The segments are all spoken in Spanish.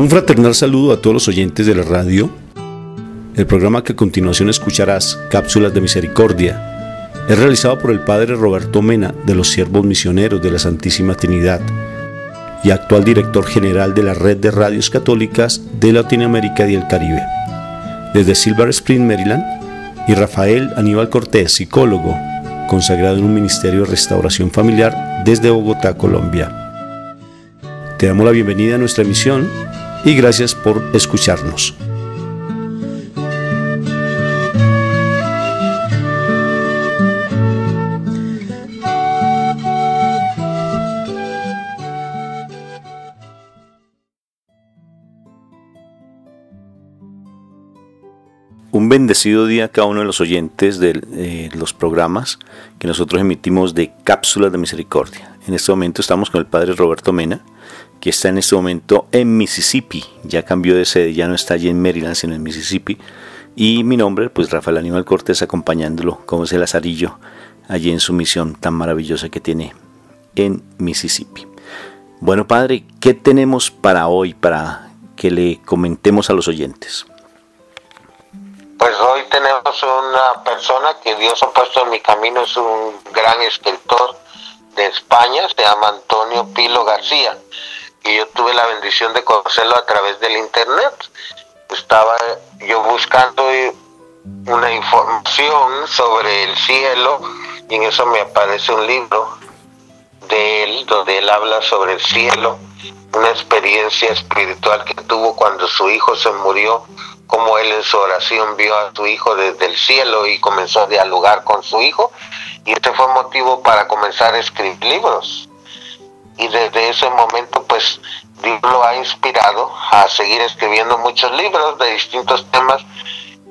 Un fraternal saludo a todos los oyentes de la radio. El programa que a continuación escucharás, Cápsulas de Misericordia, es realizado por el Padre Roberto Mena de los Siervos Misioneros de la Santísima Trinidad y actual director general de la Red de Radios Católicas de Latinoamérica y el Caribe. Desde Silver Spring, Maryland, y Rafael Aníbal Cortés, psicólogo, consagrado en un ministerio de restauración familiar desde Bogotá, Colombia. Te damos la bienvenida a nuestra emisión y gracias por escucharnos. Un bendecido día a cada uno de los oyentes de los programas que nosotros emitimos de Cápsulas de Misericordia. En este momento estamos con el Padre Roberto Mena, que está en este momento en Mississippi. Ya cambió de sede, ya no está allí en Maryland, sino en Mississippi. Y mi nombre, pues Rafael Aníbal Cortés, acompañándolo como es el lazarillo allí en su misión tan maravillosa que tiene en Mississippi. Bueno, Padre, ¿qué tenemos para hoy para que le comentemos a los oyentes? Pues hoy tenemos una persona que Dios ha puesto en mi camino, es un gran escritor de España, se llama Antonio Pilo García, y yo tuve la bendición de conocerlo a través del internet. Estaba yo buscando una información sobre el cielo, y en eso me aparece un libro de él, donde él habla sobre el cielo, una experiencia espiritual que tuvo cuando su hijo se murió, como él en su oración vio a su hijo desde el cielo y comenzó a dialogar con su hijo, y este fue motivo para comenzar a escribir libros. Y desde ese momento pues Dios lo ha inspirado a seguir escribiendo muchos libros de distintos temas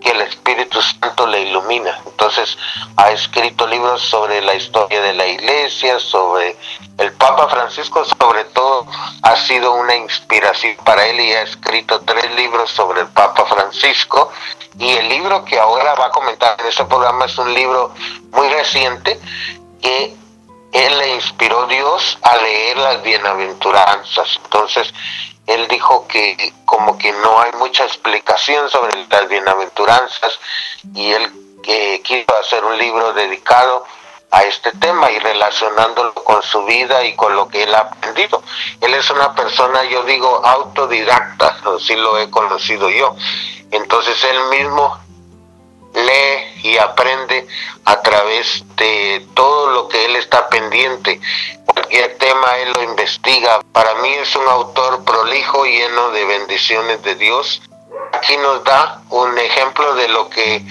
que el Espíritu Santo le ilumina. Entonces ha escrito libros sobre la historia de la Iglesia, sobre el Papa Francisco, sobre todo ha sido una inspiración para él, y ha escrito 3 libros sobre el Papa Francisco, y el libro que ahora va a comentar en este programa es un libro muy reciente que él le inspiró Dios a leer las bienaventuranzas. Entonces él dijo que como que no hay mucha explicación sobre las bienaventuranzas, y él quiso hacer un libro dedicado a este tema y relacionándolo con su vida y con lo que él ha aprendido. Él es una persona, yo digo, autodidacta, así lo he conocido yo. Entonces él mismo lee y aprende a través de todo lo que él está pendiente. Cualquier tema él lo investiga. Para mí es un autor prolijo, lleno de bendiciones de Dios. Aquí nos da un ejemplo de lo que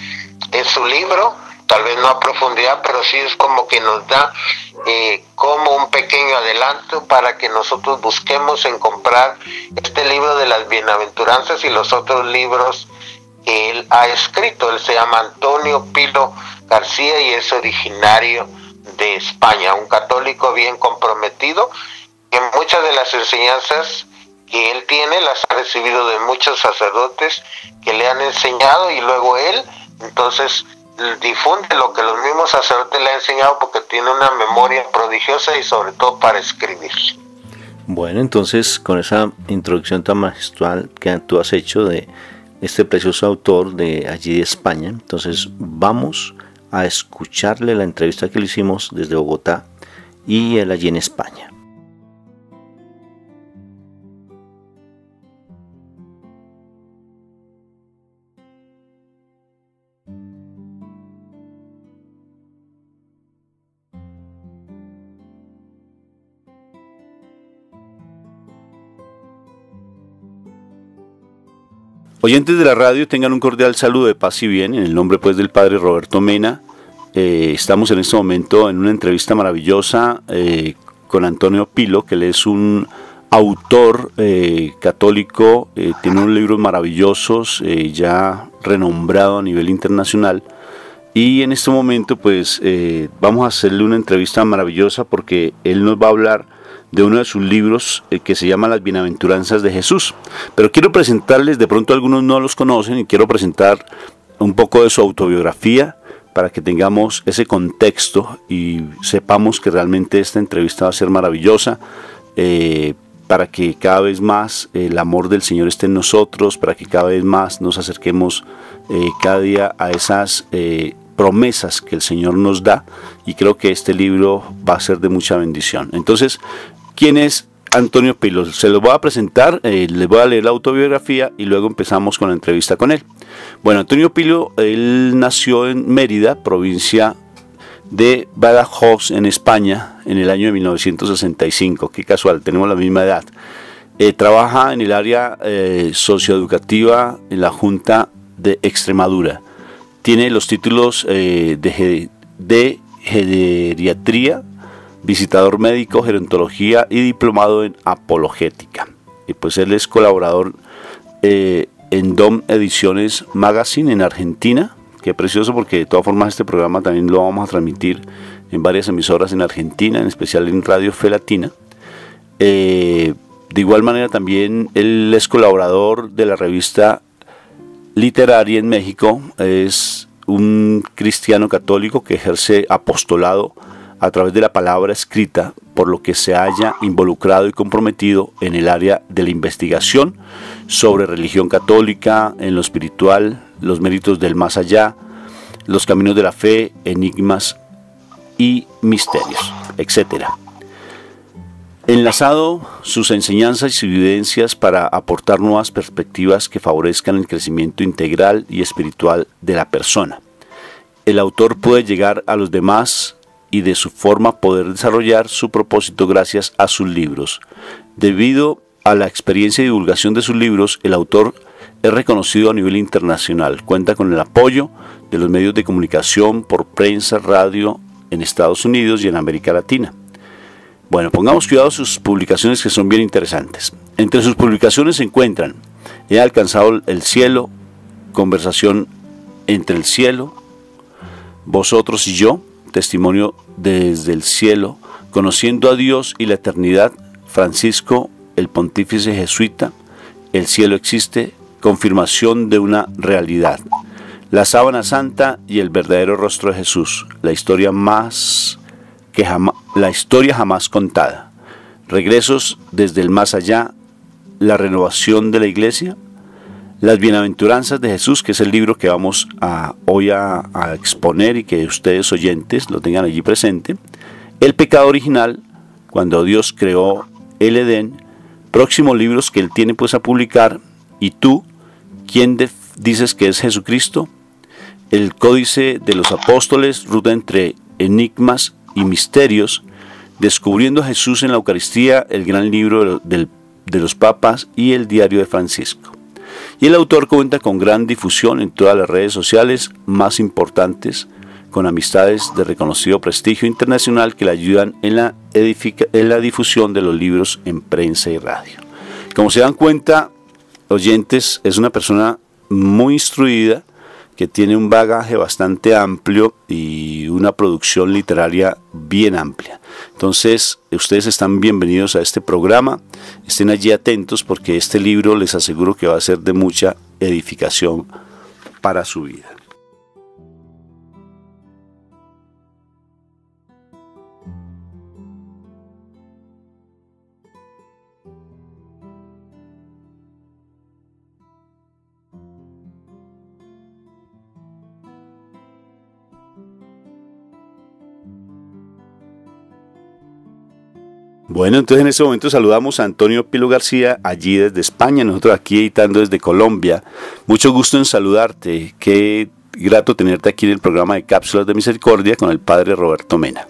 es su libro, tal vez no a profundidad, pero sí es como que nos da como un pequeño adelanto para que nosotros busquemos en comprar este libro de las bienaventuranzas y los otros libros que él ha escrito. Él se llama Antonio Pilo García y es originario de España, un católico bien comprometido, que muchas de las enseñanzas que él tiene las ha recibido de muchos sacerdotes que le han enseñado, y luego él entonces difunde lo que los mismos sacerdotes le han enseñado, porque tiene una memoria prodigiosa y sobre todo para escribir. Bueno, entonces con esa introducción tan magistral que tú has hecho de este precioso autor de allí de España, entonces vamos a escucharle la entrevista que le hicimos desde Bogotá y él allí en España. Oyentes de la radio, tengan un cordial saludo de paz y bien, en el nombre pues del Padre Roberto Mena. Estamos en este momento en una entrevista maravillosa con Antonio Pilo, que él es un autor católico, tiene unos libros maravillosos, ya renombrado a nivel internacional, y en este momento pues vamos a hacerle una entrevista maravillosa porque él nos va a hablar de uno de sus libros que se llama Las Bienaventuranzas de Jesús. Pero quiero presentarles, de pronto algunos no los conocen, y quiero presentar un poco de su autobiografía para que tengamos ese contexto y sepamos que realmente esta entrevista va a ser maravillosa. para que cada vez más el amor del Señor esté en nosotros, para que cada vez más nos acerquemos cada día a esas promesas que el Señor nos da, y creo que este libro va a ser de mucha bendición. Entonces, ¿quién es Antonio Pilo? Se lo voy a presentar, les voy a leer la autobiografía y luego empezamos con la entrevista con él. Bueno, Antonio Pilo, él nació en Mérida, provincia de Badajoz, en España, en el año de 1965. Qué casual, tenemos la misma edad. Trabaja en el área socioeducativa en la Junta de Extremadura. Tiene los títulos de geriatría, visitador médico, gerontología y diplomado en apologética. Y pues él es colaborador en DOM Ediciones Magazine en Argentina. Qué precioso, porque de todas formas este programa también lo vamos a transmitir en varias emisoras en Argentina, en especial en Radio Fe Latina. De igual manera también él es colaborador de la revista literaria en México. Es un cristiano católico que ejerce apostolado a través de la palabra escrita, por lo que se haya involucrado y comprometido en el área de la investigación sobre religión católica, en lo espiritual, los méritos del más allá, los caminos de la fe, enigmas y misterios, etc. Enlazado sus enseñanzas y vivencias para aportar nuevas perspectivas que favorezcan el crecimiento integral y espiritual de la persona. El autor puede llegar a los demás y de su forma poder desarrollar su propósito gracias a sus libros. Debido a la experiencia y divulgación de sus libros, el autor es reconocido a nivel internacional. Cuenta con el apoyo de los medios de comunicación por prensa, radio en Estados Unidos y en América Latina. Bueno, pongamos cuidado a sus publicaciones, que son bien interesantes. Entre sus publicaciones se encuentran He alcanzado el cielo, Conversación entre el cielo, Vosotros y yo, Testimonio desde el cielo, Conociendo a Dios y la eternidad, Francisco, el pontífice jesuita, El cielo existe, Confirmación de una realidad, La sábana santa y el verdadero rostro de Jesús, la historia jamás contada, Regresos desde el más allá, La renovación de la iglesia, Las bienaventuranzas de Jesús, que es el libro que vamos hoy a exponer y que ustedes oyentes lo tengan allí presente, El pecado original, cuando Dios creó el Edén, próximos libros que él tiene pues a publicar, Y tú, ¿quién dices que es Jesucristo? El Códice de los Apóstoles, ruta entre enigmas y misterios, Descubriendo a Jesús en la Eucaristía, el gran libro de los papas y el diario de Francisco. Y el autor cuenta con gran difusión en todas las redes sociales más importantes, con amistades de reconocido prestigio internacional que le ayudan en la difusión de los libros en prensa y radio. Como se dan cuenta, oyentes, es una persona muy instruida, que tiene un bagaje bastante amplio y una producción literaria bien amplia. Entonces, ustedes están bienvenidos a este programa. Estén allí atentos, porque este libro les aseguro que va a ser de mucha edificación para su vida. Bueno, entonces en este momento saludamos a Antonio Pilo García, allí desde España, nosotros aquí editando desde Colombia. Mucho gusto en saludarte, qué grato tenerte aquí en el programa de Cápsulas de Misericordia con el Padre Roberto Mena.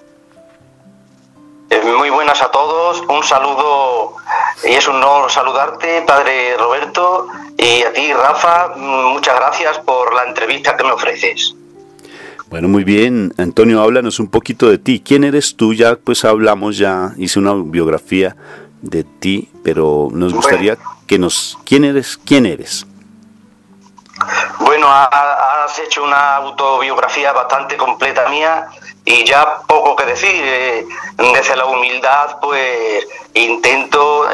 Muy buenas a todos, un saludo, y es un honor saludarte, Padre Roberto, y a ti, Rafa, muchas gracias por la entrevista que me ofreces. Bueno, muy bien, Antonio, háblanos un poquito de ti. ¿Quién eres tú? Ya pues hablamos, ya hice una biografía de ti, pero nos gustaría ¿Quién eres? Bueno, has hecho una autobiografía bastante completa mía y ya poco que decir. Desde la humildad, pues intento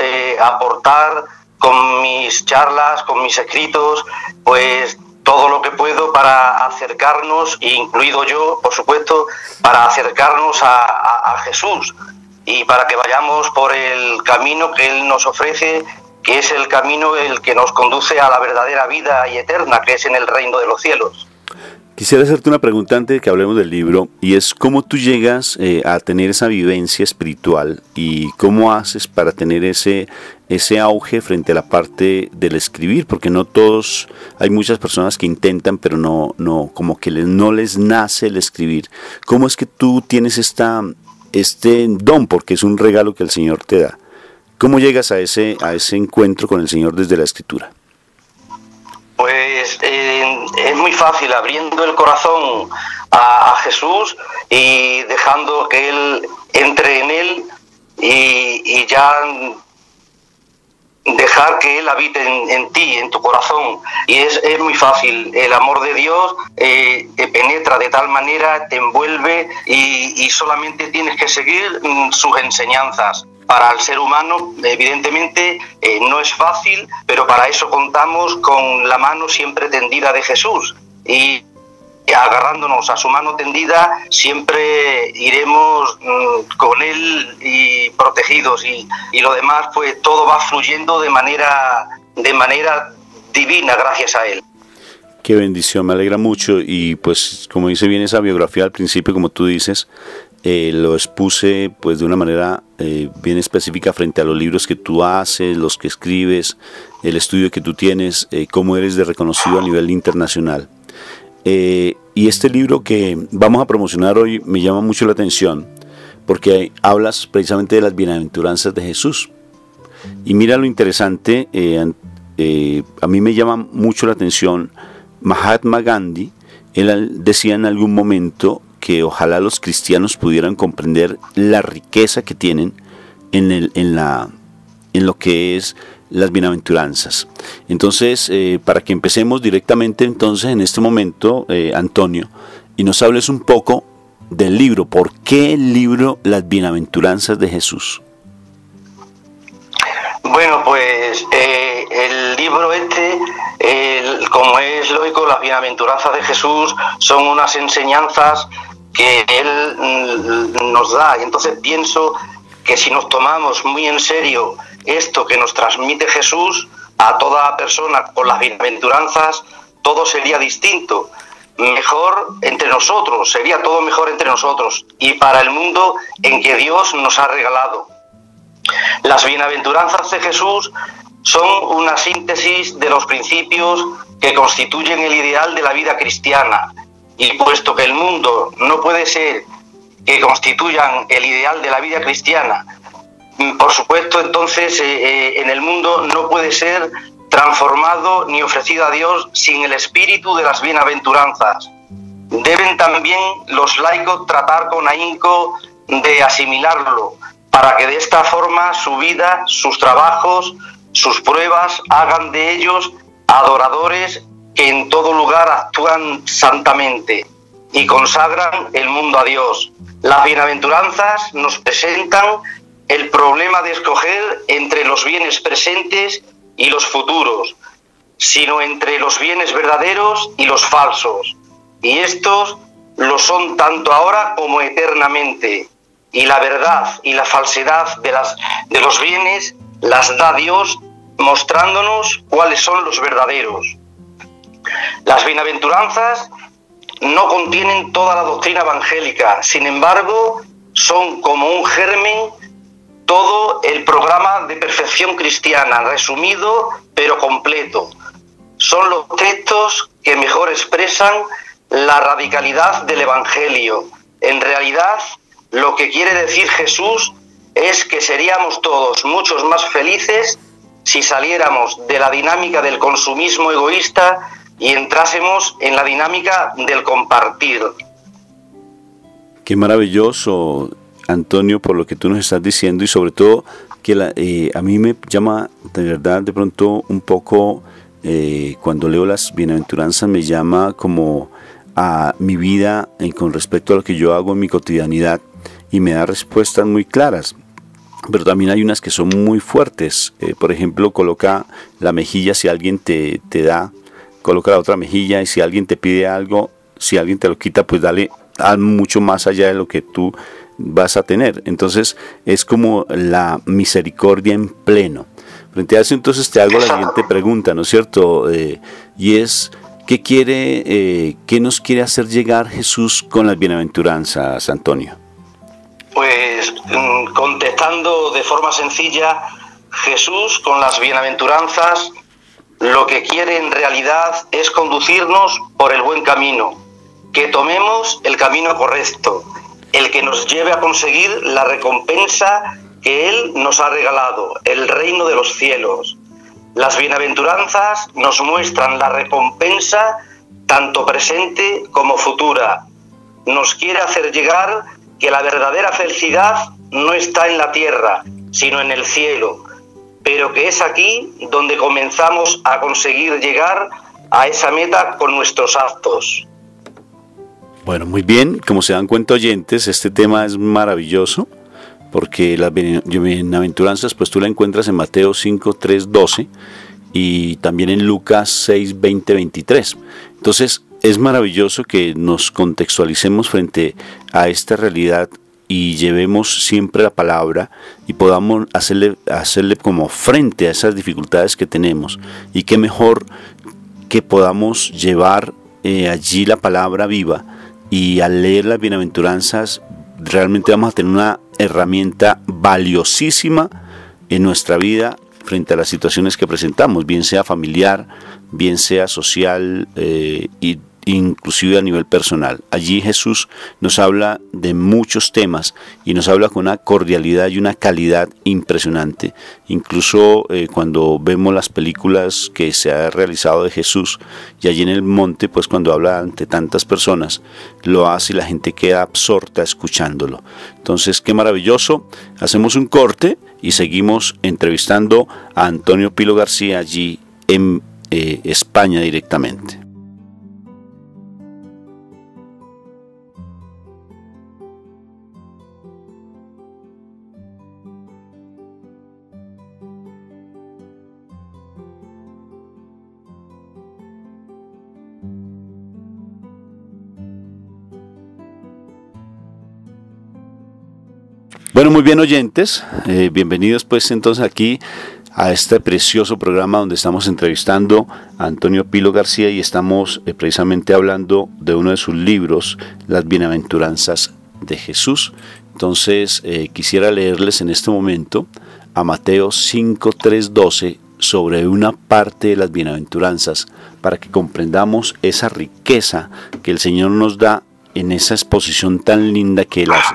aportar con mis charlas, con mis escritos, pues todo lo que puedo para acercarnos, incluido yo, por supuesto, para acercarnos a Jesús. y para que vayamos por el camino que Él nos ofrece, que es el camino el que nos conduce a la verdadera vida y eterna, que es en el reino de los cielos. Quisiera hacerte una pregunta antes de que hablemos del libro, y es cómo tú llegas a tener esa vivencia espiritual y cómo haces para tener ese auge frente a la parte del escribir, porque no todos, hay muchas personas que intentan, pero no como que no les nace el escribir. ¿Cómo es que tú tienes este don, porque es un regalo que el Señor te da? ¿Cómo llegas a ese encuentro con el Señor desde la Escritura? Pues es muy fácil, abriendo el corazón a Jesús y dejando que Él entre en él y ya dejar que Él habite en ti, en tu corazón. Y es muy fácil. El amor de Dios te penetra de tal manera, te envuelve y solamente tienes que seguir sus enseñanzas. Para el ser humano, evidentemente, no es fácil, pero para eso contamos con la mano siempre tendida de Jesús. Y agarrándonos a su mano tendida, siempre iremos con Él y protegidos. Y lo demás, pues todo va fluyendo de manera divina, gracias a Él. Qué bendición, me alegra mucho. Y pues, como dice bien esa biografía al principio, como tú dices, lo expuse pues de una manera bien específica frente a los libros que tú haces, los que escribes, el estudio que tú tienes, cómo eres de reconocido a nivel internacional. Y este libro que vamos a promocionar hoy me llama mucho la atención porque hablas precisamente de las bienaventuranzas de Jesús. Y mira lo interesante, a mí me llama mucho la atención, Mahatma Gandhi, él decía en algún momento que ojalá los cristianos pudieran comprender la riqueza que tienen en lo que es las bienaventuranzas. Entonces, para que empecemos directamente entonces en este momento, Antonio, y nos hables un poco del libro. ¿Por qué el libro Las Bienaventuranzas de Jesús? Bueno, pues el libro como es lógico, las bienaventuranzas de Jesús son unas enseñanzas que Él nos da. Y entonces pienso que si nos tomamos muy en serio esto que nos transmite Jesús a toda persona con las bienaventuranzas, todo sería distinto. Mejor entre nosotros, sería todo mejor entre nosotros y para el mundo en que Dios nos ha regalado. Las bienaventuranzas de Jesús son una síntesis de los principios que constituyen el ideal de la vida cristiana. Y puesto que el mundo no puede ser que constituyan el ideal de la vida cristiana, por supuesto, entonces en el mundo no puede ser transformado ni ofrecido a Dios sin el espíritu de las bienaventuranzas. Deben también los laicos tratar con ahínco de asimilarlo, para que de esta forma su vida, sus trabajos, sus pruebas hagan de ellos adoradores que en todo lugar actúan santamente y consagran el mundo a Dios. Las bienaventuranzas nos presentan el problema de escoger entre los bienes presentes y los futuros, sino entre los bienes verdaderos y los falsos. Y estos lo son tanto ahora como eternamente. Y la verdad y la falsedad de los bienes las da Dios, mostrándonos cuáles son los verdaderos. Las bienaventuranzas no contienen toda la doctrina evangélica, sin embargo, son como un germen todo el programa de perfección cristiana, resumido pero completo. Son los textos que mejor expresan la radicalidad del Evangelio. En realidad, lo que quiere decir Jesús es que seríamos todos muchos más felices si saliéramos de la dinámica del consumismo egoísta y entrásemos en la dinámica del compartir. Qué maravilloso, Antonio, por lo que tú nos estás diciendo, y sobre todo que a mí me llama de verdad de pronto un poco, cuando leo las bienaventuranzas, me llama como a mi vida con respecto a lo que yo hago en mi cotidianidad, y me da respuestas muy claras. Pero también hay unas que son muy fuertes. Por ejemplo, coloca la mejilla si alguien te da, coloca la otra mejilla, y si alguien te pide algo, si alguien te lo quita, pues dale mucho más allá de lo que tú vas a tener. Entonces es como la misericordia en pleno. Frente a eso, entonces te hago la siguiente pregunta, ¿no es cierto? Y es, ¿qué nos quiere hacer llegar Jesús con las bienaventuranzas, Antonio? Pues contestando de forma sencilla, Jesús con las bienaventuranzas lo que quiere en realidad es conducirnos por el buen camino, que tomemos el camino correcto, el que nos lleve a conseguir la recompensa que Él nos ha regalado, el reino de los cielos. Las bienaventuranzas nos muestran la recompensa tanto presente como futura. Nos quiere hacer llegar que la verdadera felicidad no está en la tierra, sino en el cielo, pero que es aquí donde comenzamos a conseguir llegar a esa meta con nuestros actos. Bueno, muy bien, como se dan cuenta oyentes, este tema es maravilloso, porque las bienaventuranzas pues tú la encuentras en Mateo 5, 3, 12 y también en Lucas 6, 20, 23. Entonces es maravilloso que nos contextualicemos frente a esta realidad y llevemos siempre la palabra y podamos hacerle como frente a esas dificultades que tenemos, y qué mejor que podamos llevar allí la palabra viva, y al leer las bienaventuranzas realmente vamos a tener una herramienta valiosísima en nuestra vida frente a las situaciones que presentamos, bien sea familiar, bien sea social, inclusive a nivel personal. Allí Jesús nos habla de muchos temas y nos habla con una cordialidad y una calidad impresionante. Incluso cuando vemos las películas que se ha realizado de Jesús, y allí en el monte, pues cuando habla ante tantas personas, lo hace y la gente queda absorta escuchándolo. Entonces, qué maravilloso. Hacemos un corte y seguimos entrevistando a Antonio Pilo García allí en España directamente. Bueno, muy bien oyentes, bienvenidos pues entonces aquí a este precioso programa donde estamos entrevistando a Antonio Pilo García y estamos precisamente hablando de uno de sus libros, Las Bienaventuranzas de Jesús. Entonces quisiera leerles en este momento a Mateo 5, 3, 12 sobre una parte de las bienaventuranzas para que comprendamos esa riqueza que el Señor nos da en esa exposición tan linda que Él hace.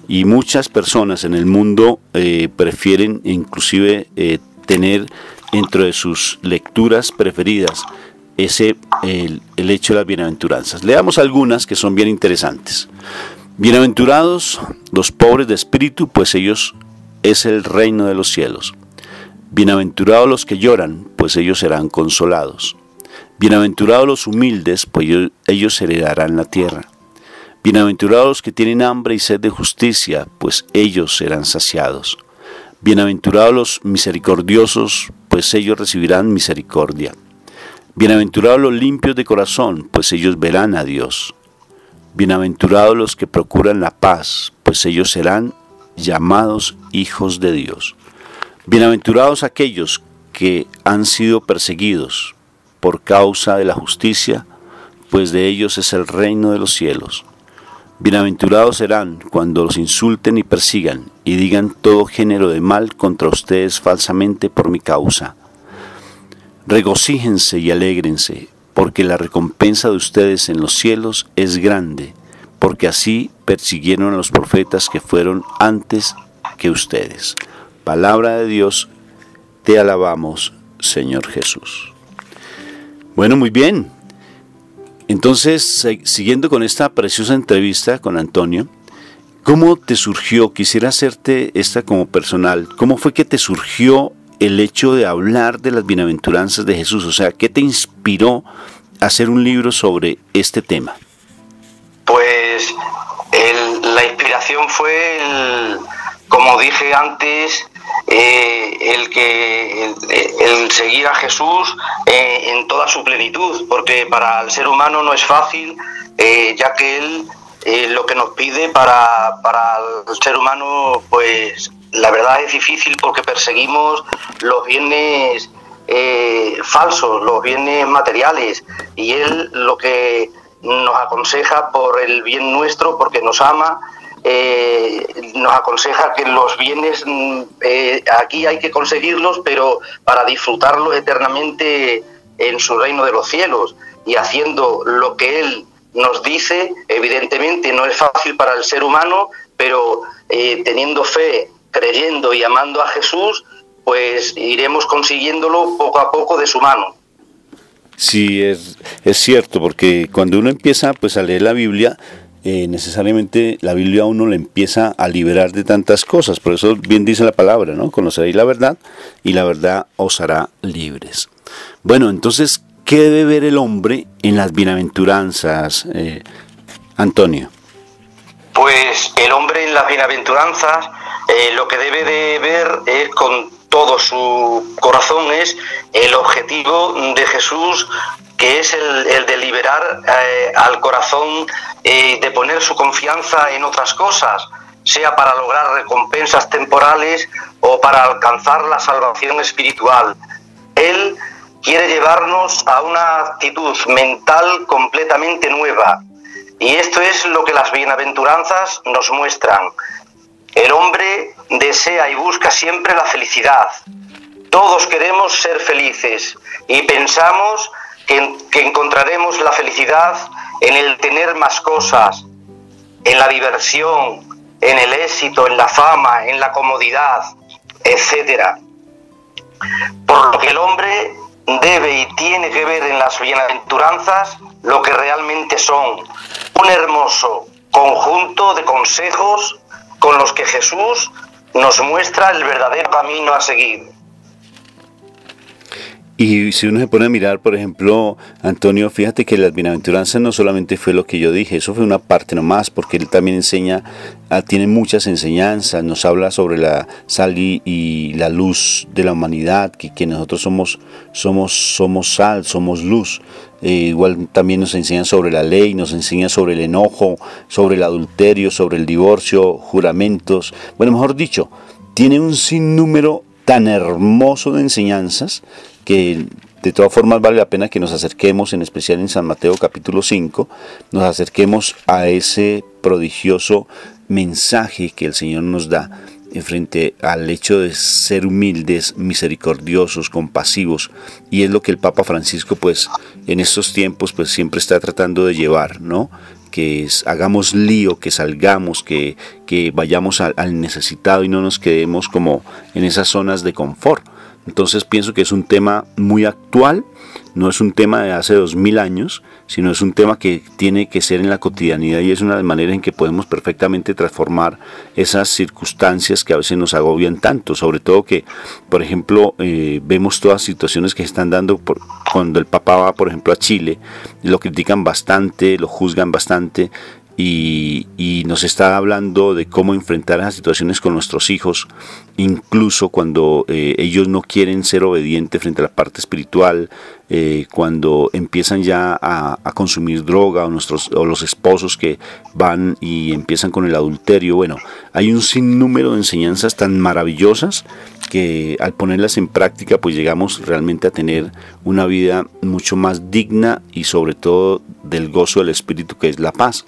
Y muchas personas en el mundo prefieren inclusive tener dentro de sus lecturas preferidas el hecho de las bienaventuranzas. Leamos algunas que son bien interesantes. Bienaventurados los pobres de espíritu, pues ellos es el reino de los cielos. Bienaventurados los que lloran, pues ellos serán consolados. Bienaventurados los humildes, pues ellos heredarán la tierra. Bienaventurados los que tienen hambre y sed de justicia, pues ellos serán saciados. Bienaventurados los misericordiosos, pues ellos recibirán misericordia. Bienaventurados los limpios de corazón, pues ellos verán a Dios. Bienaventurados los que procuran la paz, pues ellos serán llamados hijos de Dios. Bienaventurados aquellos que han sido perseguidos por causa de la justicia, pues de ellos es el reino de los cielos. Bienaventurados serán cuando los insulten y persigan y digan todo género de mal contra ustedes falsamente por mi causa. Regocíjense y alégrense, porque la recompensa de ustedes en los cielos es grande, porque así persiguieron a los profetas que fueron antes que ustedes. Palabra de Dios, te alabamos, Señor Jesús. Bueno, muy bien. Entonces, siguiendo con esta preciosa entrevista con Antonio, ¿cómo te surgió? Quisiera hacerte esta como personal. ¿Cómo fue que te surgió el hecho de hablar de las bienaventuranzas de Jesús? O sea, ¿qué te inspiró a hacer un libro sobre este tema? Pues la inspiración fue, como dije antes, el seguir a Jesús en toda su plenitud, porque para el ser humano no es fácil, ya que Él lo que nos pide para el ser humano, pues la verdad es difícil, porque perseguimos los bienes falsos, los bienes materiales, y Él lo que nos aconseja, por el bien nuestro, porque nos ama, nos aconseja que los bienes aquí hay que conseguirlos, pero para disfrutarlos eternamente en su reino de los cielos, y haciendo lo que Él nos dice. Evidentemente no es fácil para el ser humano, pero teniendo fe, creyendo y amando a Jesús, pues iremos consiguiéndolo poco a poco de su mano. Sí, es cierto, porque cuando uno empieza pues a leer la Biblia, necesariamente la Biblia a uno le empieza a liberar de tantas cosas. Por eso bien dice la palabra, ¿no? Conoceréis la verdad y la verdad os hará libres. Bueno, entonces, ¿qué debe ver el hombre en las bienaventuranzas, Antonio? Pues el hombre en las bienaventuranzas lo que debe de ver es, con todo su corazón, es el objetivo de Jesús, que es el de liberar al corazón, de poner su confianza en otras cosas, sea para lograr recompensas temporales o para alcanzar la salvación espiritual. Él quiere llevarnos a una actitud mental completamente nueva, y esto es lo que las bienaventuranzas nos muestran. El hombre desea y busca siempre la felicidad. Todos queremos ser felices y pensamos que encontraremos la felicidad en el tener más cosas, en la diversión, en el éxito, en la fama, en la comodidad, etc. Por lo que el hombre debe y tiene que ver en las bienaventuranzas lo que realmente son: un hermoso conjunto de consejos con los que Jesús nos muestra el verdadero camino a seguir. Y si uno se pone a mirar, por ejemplo, Antonio, fíjate que las bienaventuranzas no solamente fue lo que yo dije, eso fue una parte nomás, porque él también enseña, tiene muchas enseñanzas, nos habla sobre la sal y la luz de la humanidad, que nosotros somos sal, somos luz. Igual también nos enseñan sobre la ley, nos enseña sobre el enojo, sobre el adulterio, sobre el divorcio, juramentos. Bueno, mejor dicho, tiene un sinnúmero tan hermoso de enseñanzas que de todas formas vale la pena que nos acerquemos, en especial en San Mateo capítulo 5, nos acerquemos a ese prodigioso mensaje que el Señor nos da frente al hecho de ser humildes, misericordiosos, compasivos, y es lo que el Papa Francisco pues en estos tiempos pues siempre está tratando de llevar, ¿no? Que hagamos lío, que salgamos, que vayamos al necesitado y no nos quedemos como en esas zonas de confort. Entonces pienso que es un tema muy actual, no es un tema de hace 2000 años, sino es un tema que tiene que ser en la cotidianidad, y es una de las maneras en que podemos perfectamente transformar esas circunstancias que a veces nos agobian tanto, sobre todo que, por ejemplo, vemos todas situaciones que se están dando cuando el Papa va, por ejemplo, a Chile, lo critican bastante, lo juzgan bastante, y nos está hablando de cómo enfrentar esas situaciones con nuestros hijos, incluso cuando ellos no quieren ser obedientes frente a la parte espiritual, cuando empiezan ya a consumir droga, o los esposos que van y empiezan con el adulterio. Bueno, hay un sinnúmero de enseñanzas tan maravillosas que al ponerlas en práctica pues llegamos realmente a tener una vida mucho más digna, y sobre todo del gozo del espíritu, que es la paz.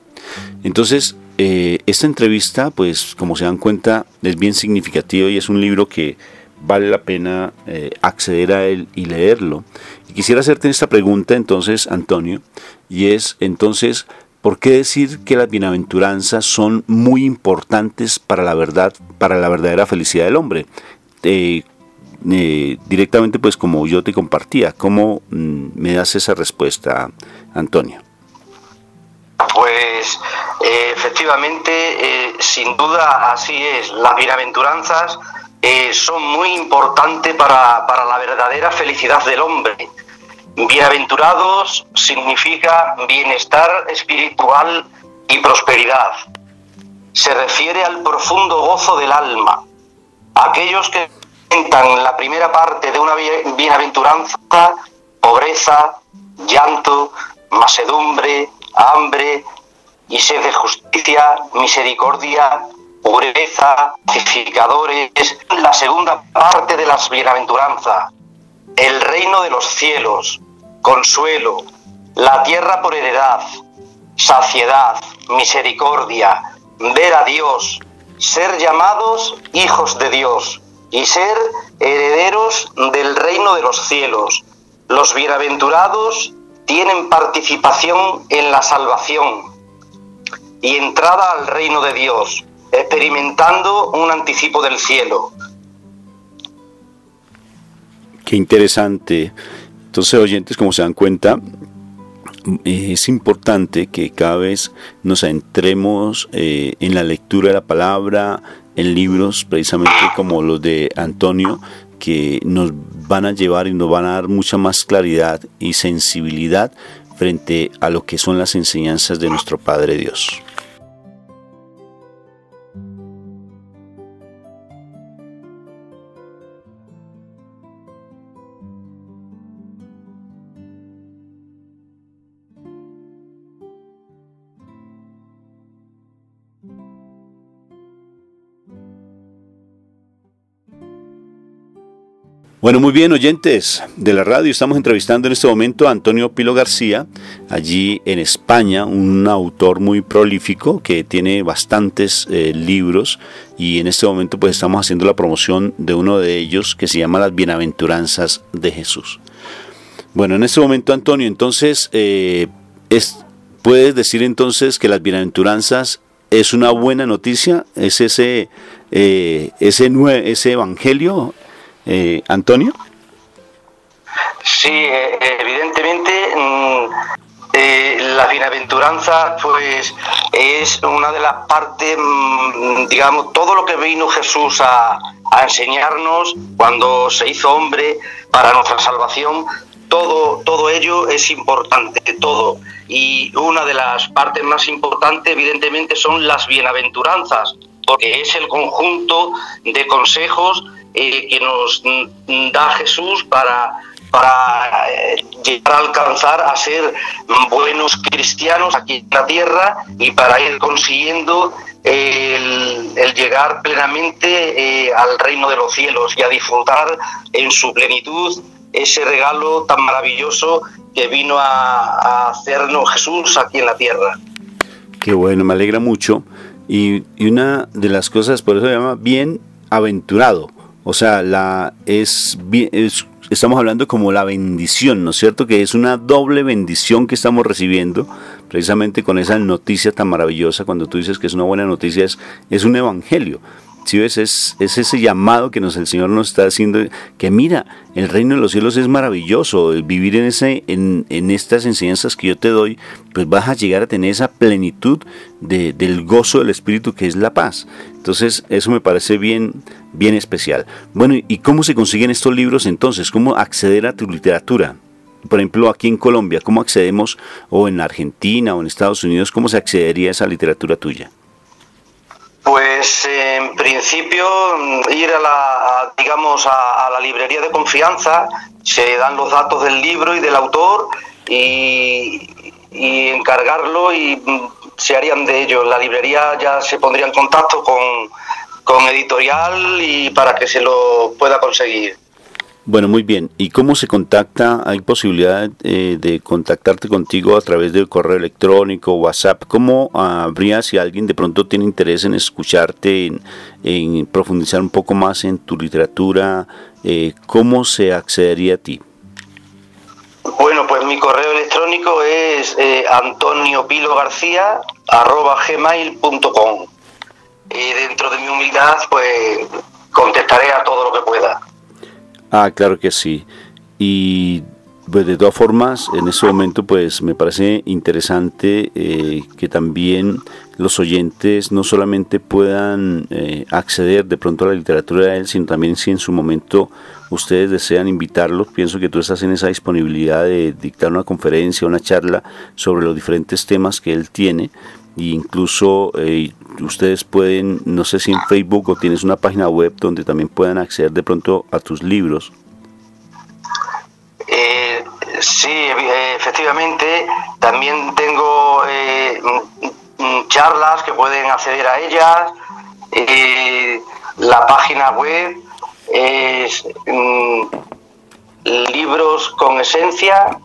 Entonces, esta entrevista, pues como se dan cuenta, es bien significativa, y es un libro que vale la pena acceder a él y leerlo. Y quisiera hacerte esta pregunta entonces, Antonio, y es entonces, ¿por qué decir que las bienaventuranzas son muy importantes para la verdad, para la verdadera felicidad del hombre? Directamente, pues como yo te compartía, ¿cómo me das esa respuesta, Antonio? Pues efectivamente, sin duda así es. Las bienaventuranzas son muy importantes para la verdadera felicidad del hombre. Bienaventurados significa bienestar espiritual y prosperidad. Se refiere al profundo gozo del alma. Aquellos que experimentan la primera parte de una bienaventuranza, pobreza, llanto, mansedumbre, hambre, y sed de justicia, misericordia, pureza, pacificadores. La segunda parte de las bienaventuranzas, el reino de los cielos, consuelo, la tierra por heredad, saciedad, misericordia, ver a Dios, ser llamados hijos de Dios y ser herederos del reino de los cielos. Los bienaventurados tienen participación en la salvación y entrada al reino de Dios, experimentando un anticipo del cielo. Qué interesante. Entonces, oyentes, como se dan cuenta, es importante que cada vez nos adentremos en la lectura de la palabra, en libros precisamente como los de Antonio, que nos van a llevar y nos van a dar mucha más claridad y sensibilidad frente a lo que son las enseñanzas de nuestro Padre Dios. Bueno, muy bien, oyentes de la radio, estamos entrevistando en este momento a Antonio Pilo García, allí en España, un autor muy prolífico que tiene bastantes libros, y en este momento pues estamos haciendo la promoción de uno de ellos que se llama Las Bienaventuranzas de Jesús. Bueno, en este momento, Antonio, entonces, ¿puedes decir entonces que las bienaventuranzas es una buena noticia? ¿Es ese evangelio? Antonio. Sí, evidentemente la bienaventuranza pues es una de las partes, digamos, todo lo que vino Jesús a enseñarnos cuando se hizo hombre para nuestra salvación, todo ello es importante, todo. Y una de las partes más importantes evidentemente son las bienaventuranzas, porque es el conjunto de consejos que nos da Jesús para llegar a alcanzar a ser buenos cristianos aquí en la tierra y para ir consiguiendo el llegar plenamente al reino de los cielos y a disfrutar en su plenitud ese regalo tan maravilloso que vino a hacernos Jesús aquí en la tierra. Qué bueno, me alegra mucho. Y una de las cosas, por eso se llama bienaventurado. O sea, estamos hablando como la bendición, ¿no es cierto? Que es una doble bendición que estamos recibiendo, precisamente con esa noticia tan maravillosa. Cuando tú dices que es una buena noticia, es un evangelio. ¿Sí ves? Es ese llamado que el Señor nos está haciendo, que mira, el reino de los cielos es maravilloso, vivir en estas enseñanzas que yo te doy, pues vas a llegar a tener esa plenitud del gozo del Espíritu, que es la paz. Entonces, eso me parece bien especial. Bueno, ¿y cómo se consiguen estos libros entonces? ¿Cómo acceder a tu literatura? Por ejemplo, aquí en Colombia, ¿cómo accedemos? O en Argentina o en Estados Unidos, ¿cómo se accedería a esa literatura tuya? Pues en principio ir a la librería de confianza, se dan los datos del libro y del autor y encargarlo y se harían de ello. La librería ya se pondría en contacto con editorial y para que se lo pueda conseguir. Bueno, muy bien. ¿Y cómo se contacta? ¿Hay posibilidad de contactarte contigo a través del correo electrónico, WhatsApp? ¿Cómo habría, si alguien de pronto tiene interés en escucharte, en profundizar un poco más en tu literatura, cómo se accedería a ti? Bueno, pues mi correo electrónico es antoniopilogarcia@gmail.com. Dentro de mi humildad, pues contestaré a todo lo que pueda. Ah, claro que sí. Y pues de todas formas, en este momento pues me parece interesante que también los oyentes no solamente puedan acceder de pronto a la literatura de él, sino también si en su momento ustedes desean invitarlos. Pienso que tú estás en esa disponibilidad de dictar una conferencia, una charla sobre los diferentes temas que él tiene. Y incluso ustedes pueden, no sé si en Facebook o tienes una página web donde también puedan acceder de pronto a tus libros. Sí, efectivamente, también tengo charlas que pueden acceder a ellas. La página web es Libros con Esencia,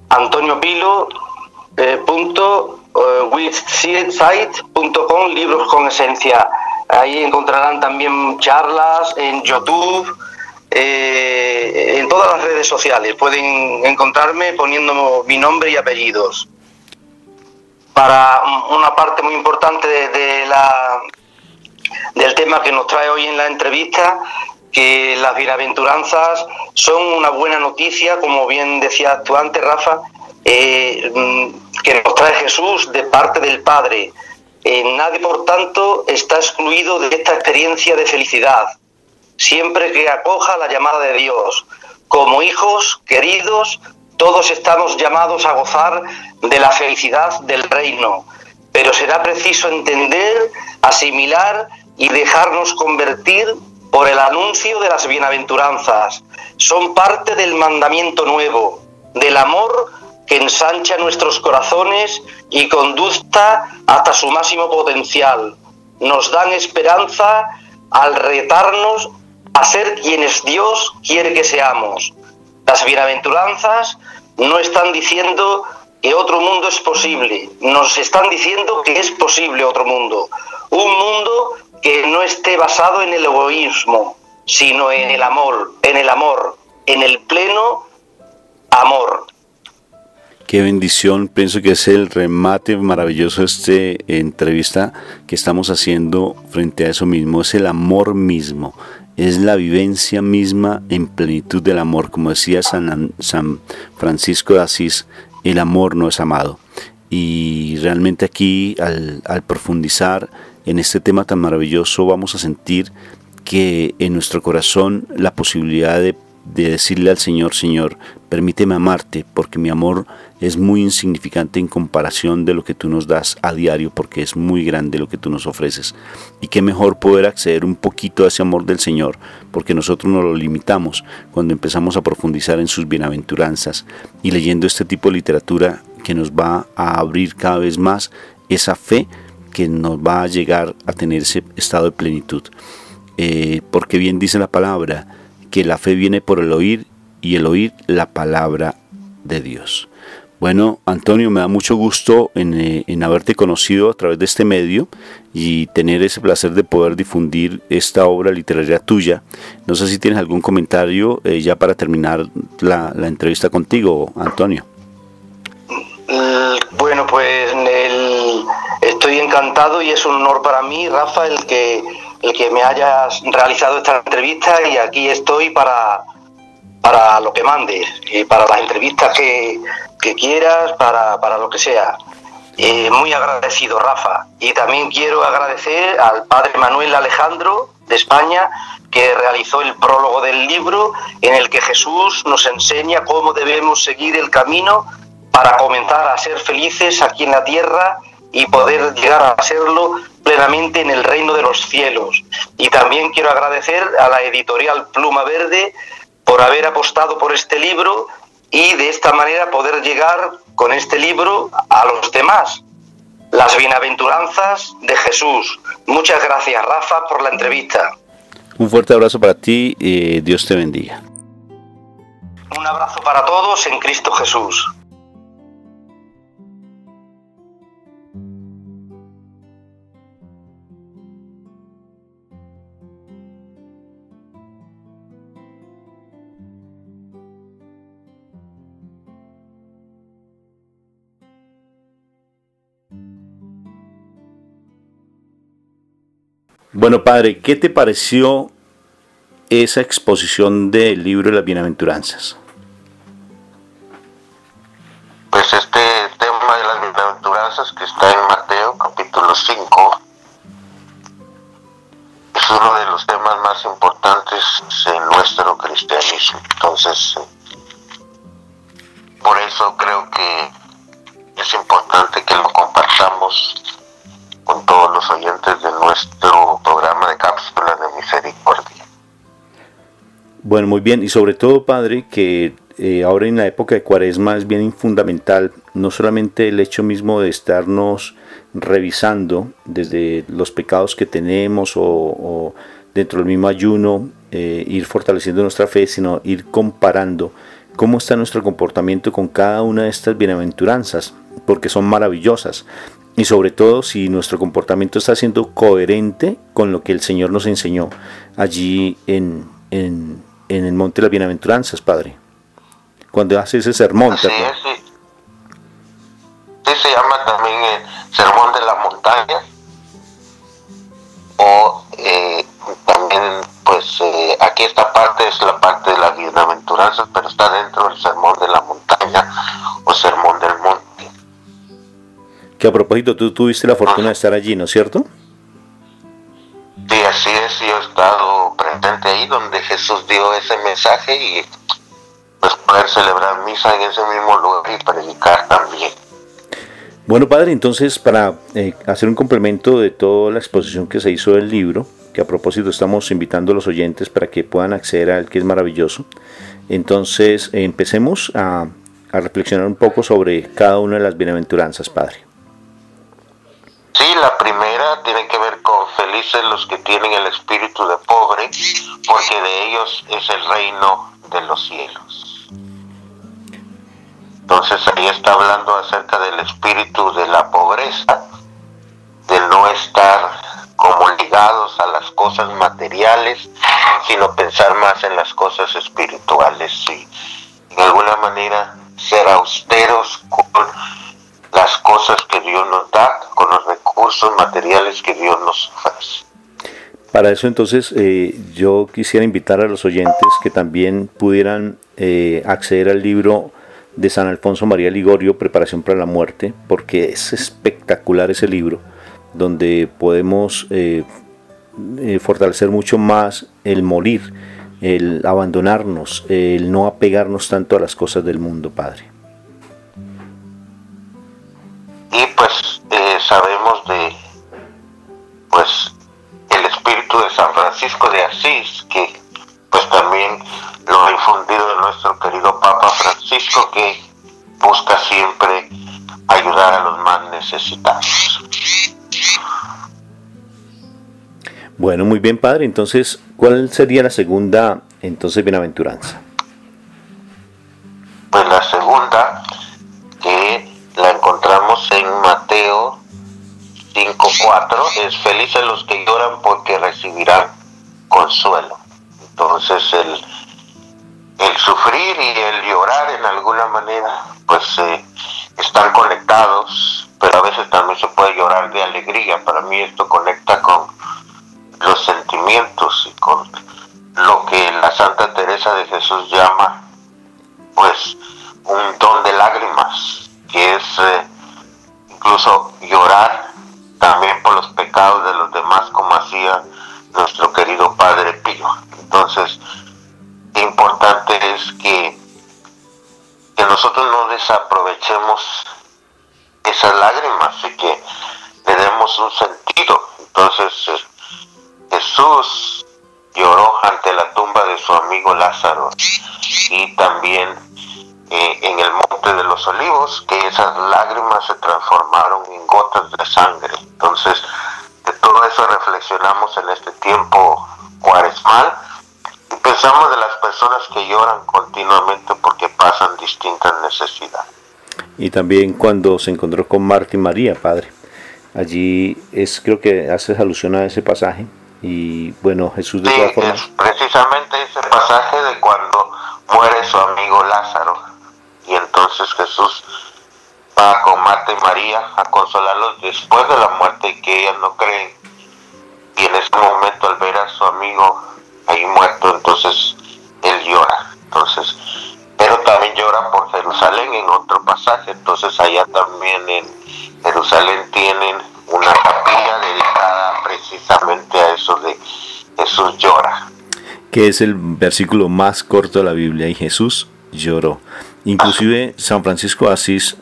Antonio Pilo website.com, Libros con Esencia. Ahí encontrarán también charlas en YouTube, en todas las redes sociales. Pueden encontrarme poniendo mi nombre y apellidos. Para una parte muy importante del tema que nos trae hoy en la entrevista, que las bienaventuranzas son una buena noticia, como bien decías tú antes, Rafa, que nos trae Jesús de parte del Padre. Nadie, por tanto, está excluido de esta experiencia de felicidad, siempre que acoja la llamada de Dios. Como hijos queridos, todos estamos llamados a gozar de la felicidad del reino, pero será preciso entender, asimilar y dejarnos convertir por el anuncio de las bienaventuranzas. Son parte del mandamiento nuevo, del amor que ensancha nuestros corazones y conduzca hasta su máximo potencial. Nos dan esperanza al retarnos a ser quienes Dios quiere que seamos. Las bienaventuranzas no están diciendo que otro mundo es posible, nos están diciendo que es posible otro mundo. Un mundo que no esté basado en el egoísmo, sino en el amor, en el pleno amor. Qué bendición, pienso que es el remate maravilloso de esta entrevista que estamos haciendo frente a eso mismo, es el amor mismo, es la vivencia misma en plenitud del amor, como decía San Francisco de Asís, el amor no es amado. Y realmente aquí al profundizar en este tema tan maravilloso vamos a sentir que en nuestro corazón la posibilidad de decirle al Señor, Señor, permíteme amarte, porque mi amor es muy insignificante en comparación de lo que tú nos das a diario, porque es muy grande lo que tú nos ofreces. Y qué mejor poder acceder un poquito a ese amor del Señor, porque nosotros nos lo limitamos cuando empezamos a profundizar en sus bienaventuranzas y leyendo este tipo de literatura que nos va a abrir cada vez más esa fe que nos va a llegar a tener ese estado de plenitud. Porque bien dice la palabra, que la fe viene por el oír y el oír la palabra de Dios. Bueno, Antonio, me da mucho gusto en haberte conocido a través de este medio y tener ese placer de poder difundir esta obra literaria tuya. No sé si tienes algún comentario ya para terminar la entrevista contigo, Antonio. Bueno, pues estoy encantado y es un honor para mí, Rafa, el que me hayas realizado esta entrevista, y aquí estoy para lo que mandes, y para las entrevistas que quieras, para lo que sea. Muy agradecido, Rafa. Y también quiero agradecer al padre Manuel Alejandro de España, que realizó el prólogo del libro, en el que Jesús nos enseña cómo debemos seguir el camino para comenzar a ser felices aquí en la tierra y poder llegar a serlo plenamente en el reino de los cielos. Y también quiero agradecer a la editorial Pluma Verde por haber apostado por este libro y de esta manera poder llegar con este libro a los demás. Las bienaventuranzas de Jesús. Muchas gracias, Rafa, por la entrevista. Un fuerte abrazo para ti, Dios te bendiga. Un abrazo para todos en Cristo Jesús. Bueno, padre, ¿qué te pareció esa exposición del libro de las bienaventuranzas? Pues este tema de las bienaventuranzas que está en Mateo capítulo 5 es uno de los temas más importantes en nuestro cristianismo. Entonces, por eso creo que es importante que lo compartamos con todos los oyentes de nuestro programa de Cápsulas de Misericordia. Bueno, muy bien, y sobre todo, padre, que ahora en la época de Cuaresma es bien fundamental no solamente el hecho mismo de estarnos revisando desde los pecados que tenemos o dentro del mismo ayuno, ir fortaleciendo nuestra fe, sino ir comparando cómo está nuestro comportamiento con cada una de estas bienaventuranzas, porque son maravillosas. Y sobre todo si nuestro comportamiento está siendo coherente con lo que el Señor nos enseñó allí en el Monte de las Bienaventuranzas, Padre. Cuando hace ese sermón. Así es, sí. Sí, se llama también el Sermón de la Montaña. O también, pues, aquí esta parte es la parte de las bienaventuranzas, pero está dentro del Sermón de la Montaña o Sermón del Monte. Que a propósito, tú tuviste la fortuna de estar allí, ¿no es cierto? Sí, así es, yo he estado presente ahí donde Jesús dio ese mensaje y pues poder celebrar misa en ese mismo lugar y predicar también. Bueno, Padre, entonces para hacer un complemento de toda la exposición que se hizo del libro, que a propósito estamos invitando a los oyentes para que puedan acceder a él, que es maravilloso, entonces empecemos a reflexionar un poco sobre cada una de las bienaventuranzas, Padre. Sí, la primera tiene que ver con felices los que tienen el espíritu de pobre, porque de ellos es el reino de los cielos. Entonces ahí está hablando acerca del espíritu de la pobreza, del no estar como ligados a las cosas materiales, sino pensar más en las cosas espirituales y de alguna manera ser austeros con las cosas que Dios nos da, con los recursos materiales que Dios nos ofrece. Para eso entonces yo quisiera invitar a los oyentes que también pudieran acceder al libro de San Alfonso María Ligorio, Preparación para la Muerte, porque es espectacular ese libro, donde podemos fortalecer mucho más el morir, el abandonarnos, el no apegarnos tanto a las cosas del mundo, Padre. Y pues sabemos de pues el espíritu de San Francisco de Asís, que pues también lo ha infundido nuestro querido Papa Francisco, que busca siempre ayudar a los más necesitados. Bueno, muy bien, Padre. Entonces, ¿cuál sería la segunda bienaventuranza? Pues la segunda, que la encontramos en Mateo 5:4, es felices los que lloran porque recibirán consuelo. Entonces el sufrir y el llorar en alguna manera pues están conectados, pero a veces también se puede llorar de alegría. Para mí esto conecta con los sentimientos y con lo que la Santa Teresa de Jesús llama pues un don de lágrimas, que es incluso llorar también por los pecados de los demás, como hacía nuestro querido Padre Pío. Entonces, qué importante es que nosotros no desaprovechemos esas lágrimas y que le demos un sentido. Entonces, Jesús lloró ante la tumba de su amigo Lázaro y también en el Monte de los Olivos, que esas lágrimas se transformaron en gotas de sangre. Entonces, de todo eso reflexionamos en este tiempo cuaresmal y pensamos de las personas que lloran continuamente porque pasan distintas necesidades. Y también cuando se encontró con Marta y María, Padre. Allí creo que haces alusión a ese pasaje. Y bueno, Jesús de todas formas... es precisamente ese pasaje de cuando muere su amigo Lázaro. Y entonces Jesús va con Marta y María a consolarlos después de la muerte y que ellas no creen. Y en ese momento, al ver a su amigo ahí muerto, entonces él llora. Entonces, pero también llora por Jerusalén en otro pasaje. Entonces allá también en Jerusalén tienen una capilla dedicada precisamente a eso de Jesús llora. Que es el versículo más corto de la Biblia, y Jesús lloró. Inclusive San Francisco de Asís,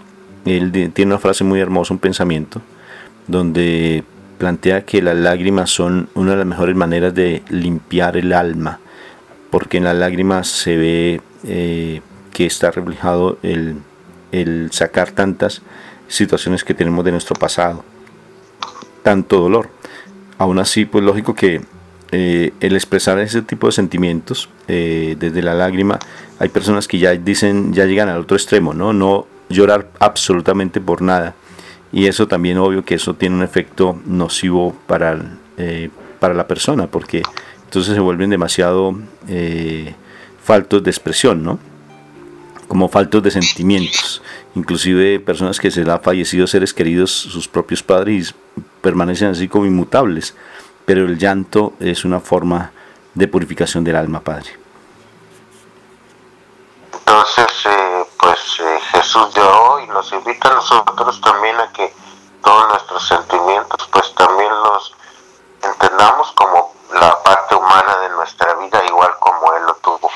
él tiene una frase muy hermosa, un pensamiento, donde plantea que las lágrimas son una de las mejores maneras de limpiar el alma, porque en las lágrimas se ve que está reflejado el sacar tantas situaciones que tenemos de nuestro pasado, tanto dolor. Aún así, pues lógico que el expresar ese tipo de sentimientos desde la lágrima, hay personas que ya dicen, ya llegan al otro extremo, no llorar absolutamente por nada, y eso también obvio que eso tiene un efecto nocivo para la persona, porque entonces se vuelven demasiado faltos de expresión, ¿no? Como faltos de sentimientos. Inclusive personas que se les ha fallecido seres queridos, sus propios padres, permanecen así como inmutables. Pero el llanto es una forma de purificación del alma, Padre. Entonces, Jesús lloró y nos invita a nosotros también a que todos nuestros sentimientos, pues también los entendamos como la parte humana de nuestra vida, igual como Él lo tuvo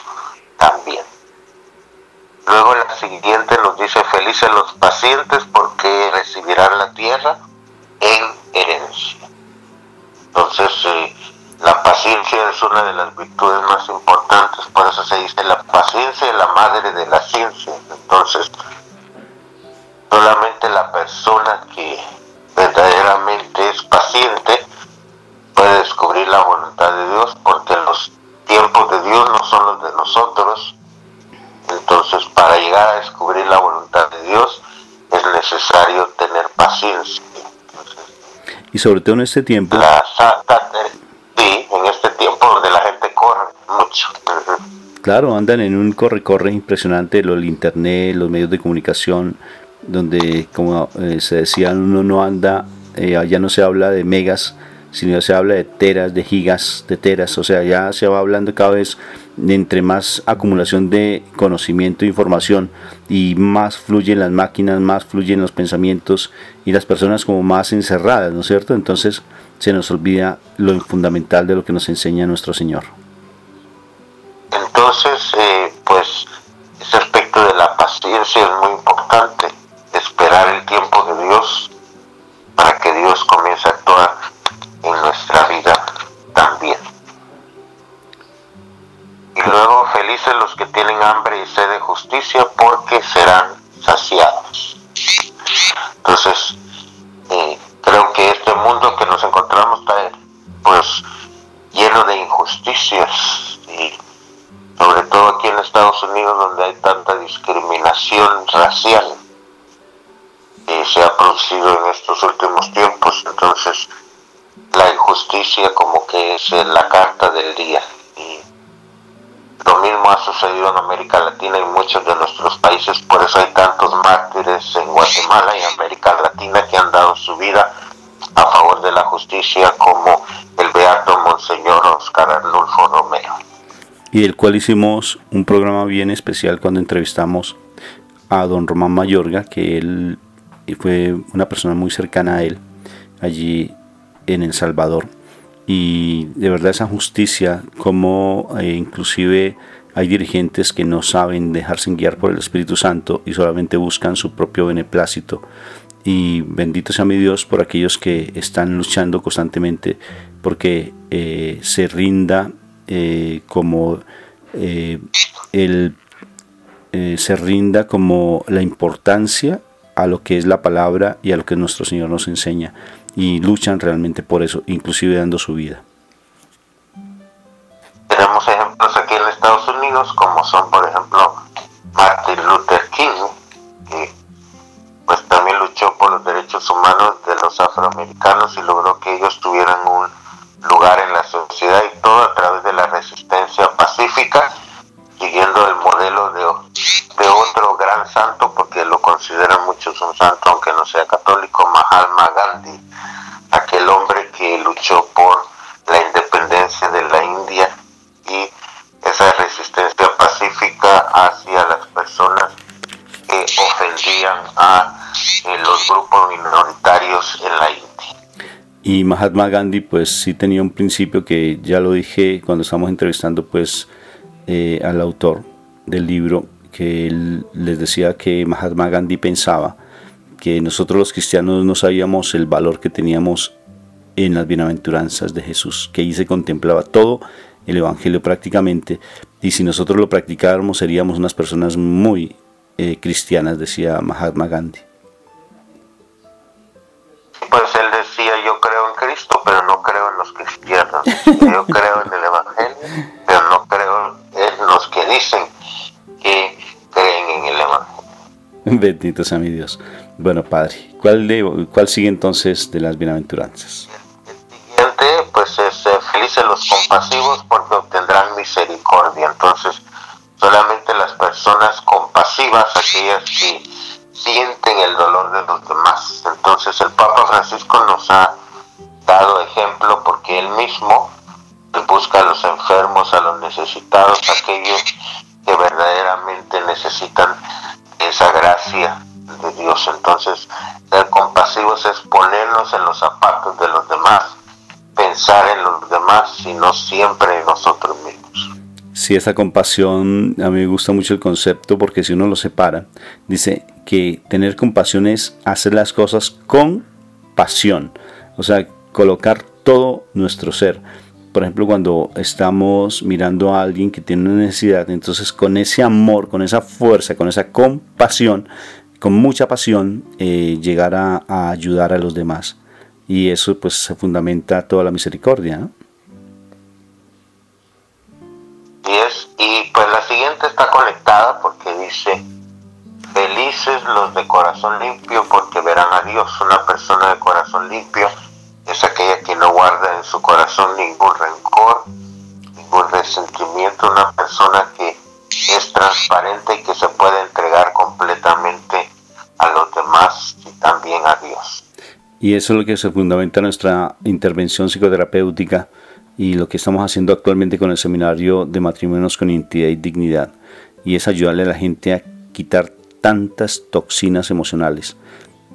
también. Luego la siguiente nos dice: felices los pacientes porque recibirán la tierra en herencia. Entonces, la paciencia es una de las virtudes más importantes, por eso se dice la paciencia es la madre de la ciencia. Entonces, solamente la persona que verdaderamente es paciente puede descubrir la voluntad de Dios, porque los tiempos de Dios no son los de nosotros. Entonces, para llegar a descubrir la voluntad de Dios es necesario tener paciencia. Y sobre todo en este tiempo, sí, en este tiempo donde la gente corre mucho. Claro, andan en un corre-corre impresionante, el internet, los medios de comunicación, donde, como se decía, uno no anda, ya no se habla de megas, sino se habla de teras, de gigas, de teras, o sea, ya se va hablando cada vez de entre más acumulación de conocimiento e información, y más fluyen las máquinas, más fluyen los pensamientos, y las personas como más encerradas, ¿no es cierto? Entonces se nos olvida lo fundamental de lo que nos enseña nuestro Señor. Entonces, ese aspecto de la paciencia es muy importante, esperar el tiempo de Dios para que Dios comience a actuar en nuestra vida también. Y luego, felices los que tienen hambre y sed de justicia, porque serán saciados. Entonces, creo que este mundo que nos encontramos está pues lleno de injusticias, y sobre todo aquí en Estados Unidos, donde hay tanta discriminación racial que se ha producido en estos últimos tiempos. Entonces, la injusticia como que es la carta del día, y lo mismo ha sucedido en América Latina y muchos de nuestros países. Por eso hay tantos mártires en Guatemala y América Latina que han dado su vida a favor de la justicia, como el beato Monseñor Oscar Arnulfo Romero, y del cual hicimos un programa bien especial cuando entrevistamos a don Román Mayorga, que él fue una persona muy cercana a él allí en El Salvador. Y de verdad esa justicia, como inclusive hay dirigentes que no saben dejarse guiar por el Espíritu Santo y solamente buscan su propio beneplácito. Y bendito sea mi Dios por aquellos que están luchando constantemente porque se rinda se rinda como la importancia a lo que es la palabra y a lo que nuestro Señor nos enseña, y luchan realmente por eso, inclusive dando su vida. Tenemos ejemplos aquí en Estados Unidos, como son por ejemplo Martin Luther King, que pues también luchó por los derechos humanos de los afroamericanos y logró que ellos tuvieran un lugar en la sociedad, y todo a través de la resistencia pacífica, siguiendo el modelo de otro gran santo, porque lo consideran muchos un santo aunque no sea católico, Mahatma Gandhi, aquel hombre que luchó por la independencia de la India y esa resistencia pacífica hacia las personas que ofendían a los grupos minoritarios en la India. Y Mahatma Gandhi pues sí tenía un principio que ya lo dije cuando estábamos entrevistando pues al autor del libro, que él les decía que Mahatma Gandhi pensaba que nosotros los cristianos no sabíamos el valor que teníamos en las bienaventuranzas de Jesús, que ahí se contemplaba todo el evangelio prácticamente, y si nosotros lo practicáramos seríamos unas personas muy cristianas, decía Mahatma Gandhi. Pues él decía, yo creo en Cristo, pero no creo en los cristianos. Yo creo en el Evangelio, pero no creo en los que dicen que creen en el Evangelio. Bendito sea mi Dios. Bueno, Padre, ¿cuál sigue entonces de las bienaventuranzas? El siguiente, pues es felices los compasivos porque obtendrán misericordia. Entonces, solamente las personas compasivas, aquellas que sienten el dolor de los demás. Entonces, el Papa Francisco nos ha dado ejemplo porque él mismo busca a los enfermos, a los necesitados, a aquellos que verdaderamente necesitan esa gracia de Dios. Entonces, ser compasivos es ponernos en los zapatos de los demás, pensar en los demás y no siempre en nosotros mismos. Sí, esa compasión, a mí me gusta mucho el concepto porque si uno lo separa, dice que tener compasión es hacer las cosas con pasión, o sea, colocar todo nuestro ser. Por ejemplo, cuando estamos mirando a alguien que tiene una necesidad, entonces con ese amor, con esa fuerza, con esa compasión, con mucha pasión, llegar a ayudar a los demás. Y eso pues se fundamenta toda la misericordia, ¿no? Y pues la siguiente está conectada porque dice, felices los de corazón limpio porque verán a Dios. Una persona de corazón limpio es aquella que no guarda en su corazón ningún rencor, ningún resentimiento, una persona que es transparente y que se puede entregar completamente a los demás y también a Dios. Y eso es lo que se fundamenta en nuestra intervención psicoterapéutica y lo que estamos haciendo actualmente con el seminario de matrimonios con identidad y dignidad, y es ayudarle a la gente a quitar tantas toxinas emocionales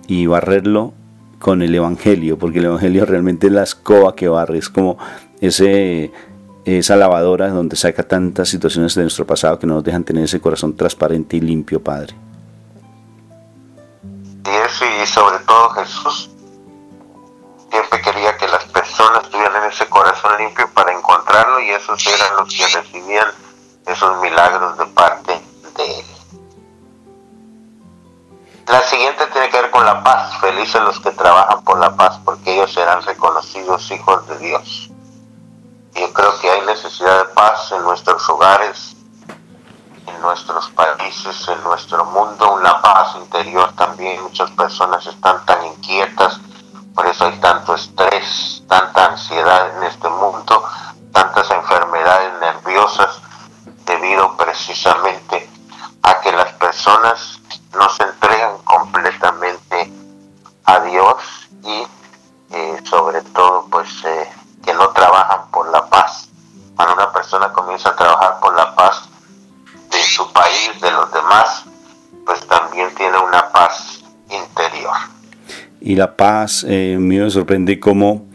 y barrerlo con el Evangelio, porque el Evangelio realmente es la escoba que barre, es como esa lavadora donde saca tantas situaciones de nuestro pasado que no nos dejan tener ese corazón transparente y limpio, Padre. Y sobre todo Jesús siempre quería que las personas tuvieran ese corazón limpio para encontrarlo, y esos eran los que recibían esos milagros de parte de él. La siguiente tiene que ver con la paz. Felices los que trabajan por la paz, porque ellos serán reconocidos hijos de Dios. Yo creo que hay necesidad de paz en nuestros hogares, en nuestros países, en nuestro mundo, una paz interior también. Muchas personas están tan inquietas, por eso hay tanto estrés, tanta ansiedad en este mundo, tantas enfermedades nerviosas, debido precisamente a que las personas no se entregan completamente a Dios y sobre todo pues que no trabajan por la paz. Cuando una persona comienza a trabajar por la paz de su país, de los demás, pues también tiene una paz interior. Y la paz, me sorprende cómo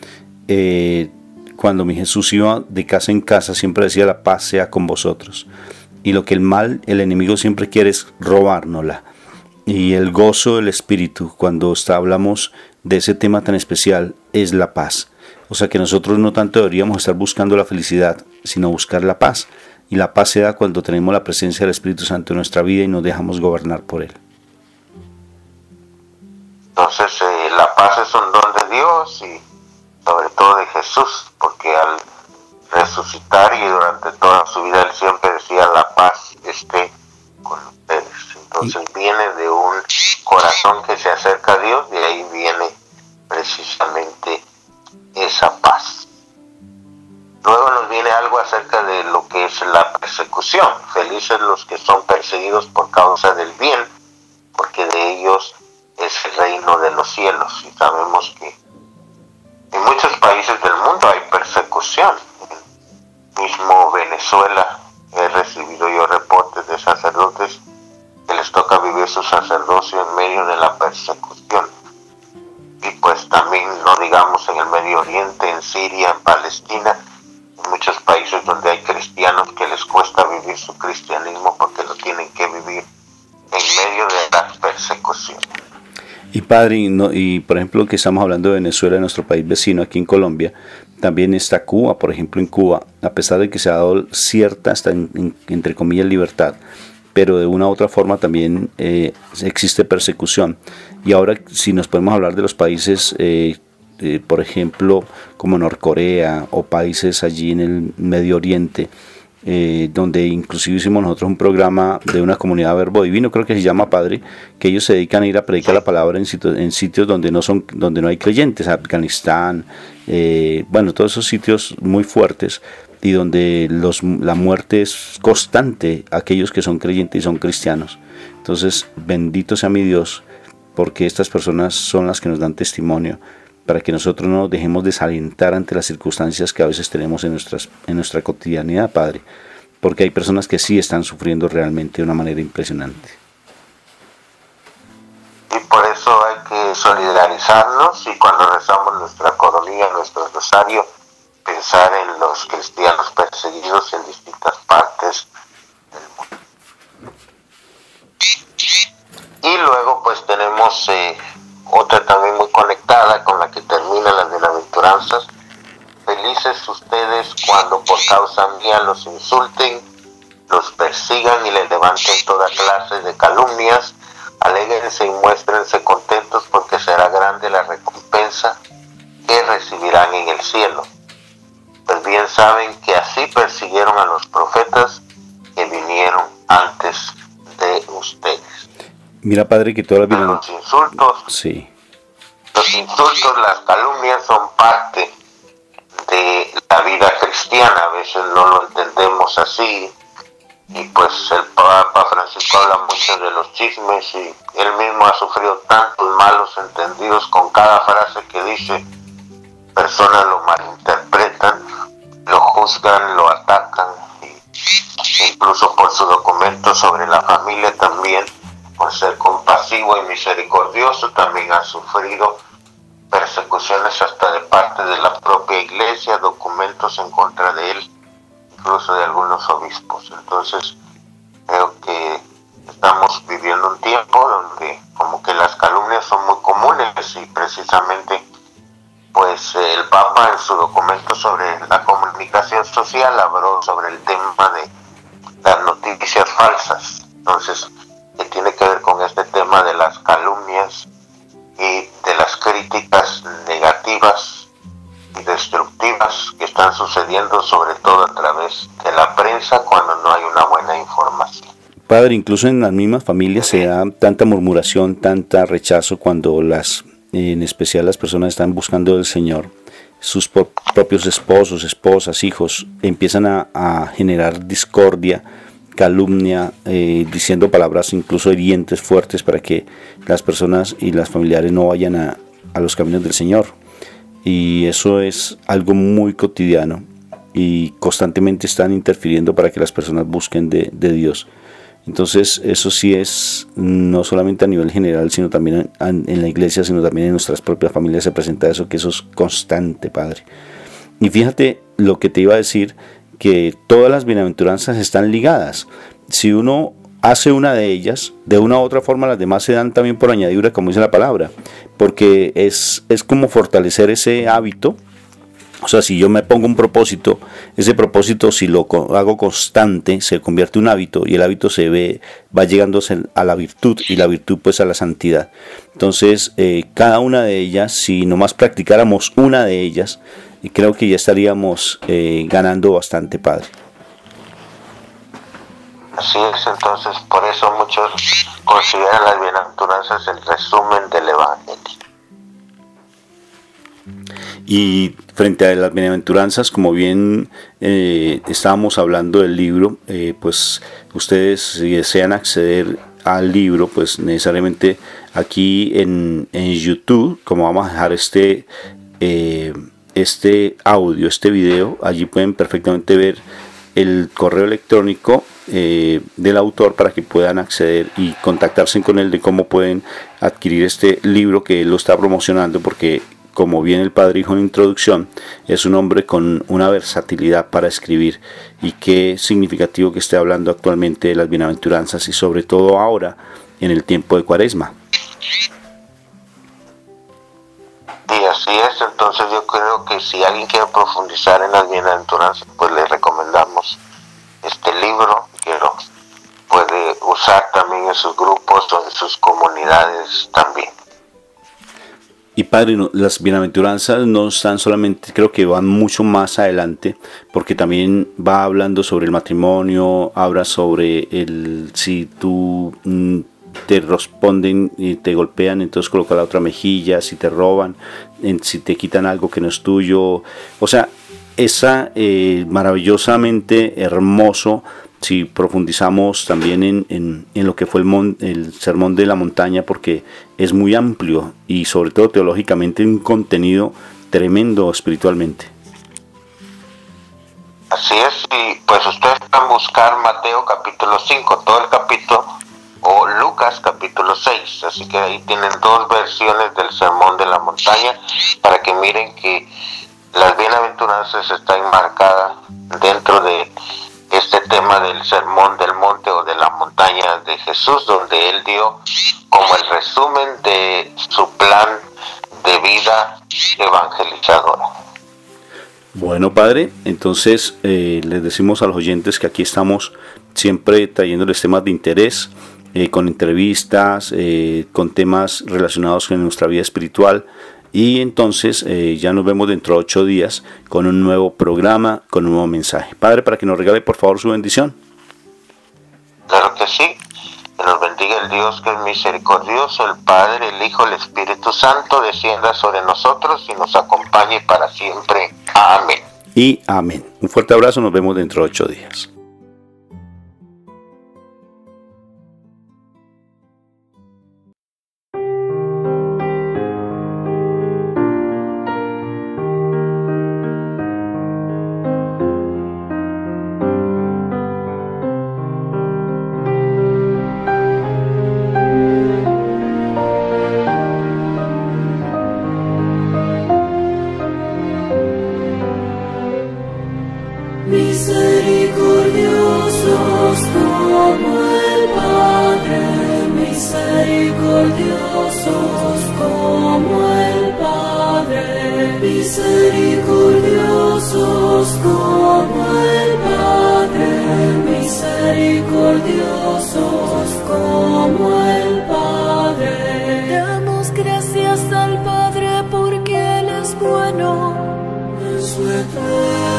cuando mi Jesús iba de casa en casa siempre decía la paz sea con vosotros. Y lo que el enemigo siempre quiere es robárnosla. Y el gozo del Espíritu, cuando hablamos de ese tema tan especial, es la paz. O sea que nosotros no tanto deberíamos estar buscando la felicidad, sino buscar la paz. Y la paz se da cuando tenemos la presencia del Espíritu Santo en nuestra vida y nos dejamos gobernar por Él. Entonces la paz es un don de Dios y sobre todo de Jesús, porque al resucitar y durante toda su vida Él siempre decía la paz esté con ustedes. Entonces viene de un corazón que se acerca a Dios, de ahí viene precisamente esa paz. Luego nos viene algo acerca de lo que es la persecución. Felices los que son perseguidos por causa del bien, porque de ellos es el reino de los cielos. Y sabemos que en muchos países del mundo hay persecución. En mismo Venezuela he recibido yo reportes de sacerdotes que les toca vivir su sacerdocio en medio de la persecución. Y pues también, no digamos, en el Medio Oriente, en Siria, en Palestina, en muchos países donde hay cristianos que les cuesta vivir su cristianismo porque lo tienen que vivir en medio de la persecución. Y Padre, y por ejemplo que estamos hablando de Venezuela, nuestro país vecino, aquí en Colombia, también está Cuba. Por ejemplo, en Cuba, a pesar de que se ha dado cierta, hasta entre comillas, libertad, pero de una u otra forma también existe persecución. Y ahora, si nos podemos hablar de los países, por ejemplo, como Norcorea o países allí en el Medio Oriente, donde inclusive hicimos nosotros un programa de una comunidad Verbo Divino, creo que se llama, Padre, que ellos se dedican a ir a predicar la palabra en sitios donde no hay creyentes, Afganistán, bueno, todos esos sitios muy fuertes, y donde la muerte es constante a aquellos que son creyentes y son cristianos. Entonces, bendito sea mi Dios, porque estas personas son las que nos dan testimonio, para que nosotros no nos dejemos desalentar ante las circunstancias que a veces tenemos en nuestra cotidianidad, Padre, porque hay personas que sí están sufriendo realmente de una manera impresionante. Y por eso hay que solidarizarnos, y cuando rezamos nuestra coronilla, nuestro rosario, pensar en los cristianos perseguidos en distintas partes del mundo. Y luego pues tenemos otra también muy conectada con la que termina las bienaventuranzas. Felices ustedes cuando por causa mía los insulten, los persigan y les levanten toda clase de calumnias. Alégrense y muéstrense contentos, porque será grande la recompensa que recibirán en el cielo. Pues bien saben que así persiguieron a los profetas que vinieron antes de ustedes. Mira, Padre, que todas las los insultos, sí. Los insultos, las calumnias son parte de la vida cristiana. A veces no lo entendemos así, y pues el Papa Francisco habla mucho de los chismes, y él mismo ha sufrido tantos malos entendidos con cada frase que dice. Personas lo malinterpretan, lo juzgan, lo atacan, y incluso por su documento sobre la familia también, por ser compasivo y misericordioso, también ha sufrido persecuciones hasta de parte de la propia iglesia, documentos en contra de él, incluso de algunos obispos. Entonces creo que estamos viviendo un tiempo donde como que las calumnias son muy comunes, y precisamente pues el Papa en su documento sobre la comunicación social habló sobre el tema de las noticias falsas. Entonces, que tiene que ver con este tema de las calumnias y de las críticas negativas y destructivas que están sucediendo, sobre todo a través de la prensa, cuando no hay una buena información. Padre, incluso en las mismas familias se da tanta murmuración, tanta rechazo, cuando en especial las personas están buscando del Señor, sus propios esposos, esposas, hijos, empiezan a generar discordia, calumnia, diciendo palabras incluso hirientes, fuertes, para que las personas y las familiares no vayan a los caminos del Señor. Y eso es algo muy cotidiano, y constantemente están interfiriendo para que las personas busquen de Dios. Entonces eso sí es no solamente a nivel general, sino también en la iglesia, sino también en nuestras propias familias se presenta eso, que eso es constante, Padre. Y fíjate lo que te iba a decir, que todas las bienaventuranzas están ligadas. Si uno hace una de ellas, de una u otra forma las demás se dan también por añadidura, como dice la palabra, porque es como fortalecer ese hábito. O sea, si yo me pongo un propósito, ese propósito, si lo hago constante, se convierte en un hábito, y el hábito va llegando a la virtud, y la virtud pues a la santidad. Entonces, cada una de ellas, si nomás practicáramos una de ellas, creo que ya estaríamos ganando bastante, Padre. Así es, entonces por eso muchos consideran las bienaventuranzas el resumen del Evangelio. Y frente a las bienaventuranzas, como bien estábamos hablando del libro, pues ustedes, si desean acceder al libro, pues necesariamente aquí en YouTube, como vamos a dejar este audio, este video, allí pueden perfectamente ver el correo electrónico del autor, para que puedan acceder y contactarse con él de cómo pueden adquirir este libro que él lo está promocionando, porque como bien el Padre dijo en introducción, es un hombre con una versatilidad para escribir, y qué significativo que esté hablando actualmente de las bienaventuranzas, y sobre todo ahora en el tiempo de Cuaresma. Y así es, entonces yo creo que si alguien quiere profundizar en las bienaventuranzas, pues le recomendamos este libro. Quiero puede usar también en sus grupos o en sus comunidades también. Y Padre, las bienaventuranzas no están solamente, creo que van mucho más adelante, porque también va hablando sobre el matrimonio, habla sobre el si tú te responden y te golpean, entonces coloca la otra mejilla, si te roban, si te quitan algo que no es tuyo, o sea, esa maravillosamente hermoso. Si profundizamos también en lo que fue el Sermón de la Montaña, porque es muy amplio y sobre todo teológicamente un contenido tremendo espiritualmente. Así es, y pues ustedes pueden buscar Mateo capítulo 5, todo el capítulo, o Lucas capítulo 6, así que ahí tienen dos versiones del Sermón de la Montaña para que miren que las bienaventuranzas están enmarcadas dentro de este tema del Sermón del Monte o de la montaña de Jesús, donde él dio como el resumen de su plan de vida evangelizadora. Bueno, Padre, entonces les decimos a los oyentes que aquí estamos siempre trayéndoles temas de interés, con entrevistas, con temas relacionados con nuestra vida espiritual. Y entonces ya nos vemos dentro de 8 días con un nuevo programa, con un nuevo mensaje. Padre, para que nos regale por favor su bendición. Claro que sí. Que nos bendiga el Dios que es misericordioso, el Padre, el Hijo, el Espíritu Santo, descienda sobre nosotros y nos acompañe para siempre. Amén. Y amén. Un fuerte abrazo, nos vemos dentro de 8 días. Misericordiosos como el Padre, misericordiosos como el Padre, misericordiosos como el Padre, misericordiosos como el Padre. Damos gracias al Padre porque Él es bueno en su eterno